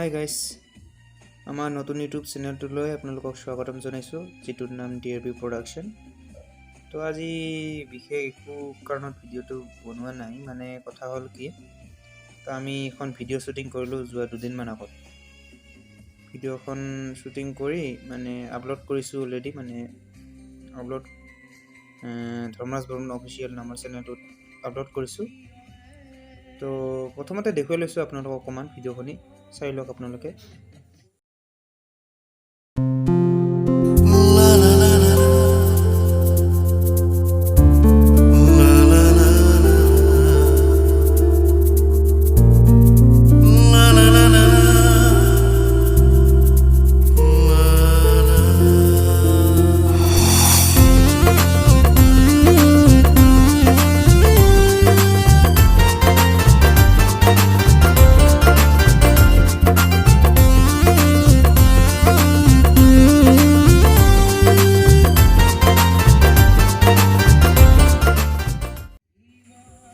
Hi guys, আমাৰ নতুন YouTube চেনেলটোলৈ আপোনালোকক স্বাগতম জনাইছোঁ, যিটোৰ নাম DRB প্ৰডাকশ্যন। তো আজি বিশেষ একো কাৰণত ভিডিঅ'টো বনোৱা নাই, মানে কথা হ'ল কি, তো আমি এখন ভিডিঅ' শ্বুটিং কৰিলোঁ যোৱা দুদিনমান আগত। ভিডিঅ'খন শ্বুটিং কৰি মানে আপলোড কৰিছোঁ অলৰেডি, মানে আপলোড ধৰ্মৰাজ বৰ্মন অফিচিয়েল নামৰ চেনেলটোত আপলোড কৰিছোঁ। তো প্ৰথমতে দেখুৱাই লৈছোঁ আপোনালোকক অকণমান ভিডিঅ'খিনি চাই লওক আপোনালোকে।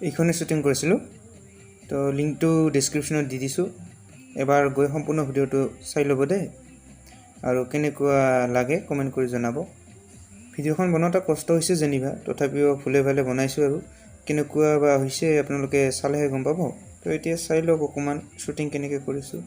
এইখনেই শ্বুটিং কৰিছিলোঁ, তো লিংকটো ডেছক্ৰিপশ্যনত দি দিছোঁ। এবাৰ গৈ সম্পূৰ্ণ ভিডিঅ'টো চাই ল'ব দেই, আৰু কেনেকুৱা লাগে কমেণ্ট কৰি জনাব। ভিডিঅ'খন বনাওঁতে কষ্ট হৈছে যেনিবা, তথাপিও ভুলে ভালে বনাইছোঁ, আৰু কেনেকুৱা বা হৈছে আপোনালোকে চালেহে গম পাব। তো এতিয়া চাই লওক অকণমান শ্বুটিং কেনেকৈ কৰিছোঁ।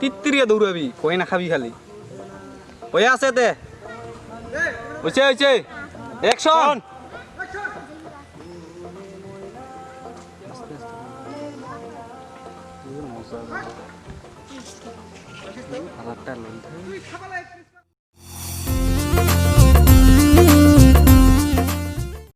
তিত্তিরিয়া দৌড়াবি কই না খাবি খালি ওই আছে তে হইছে অ্যাকশন আলাদা লই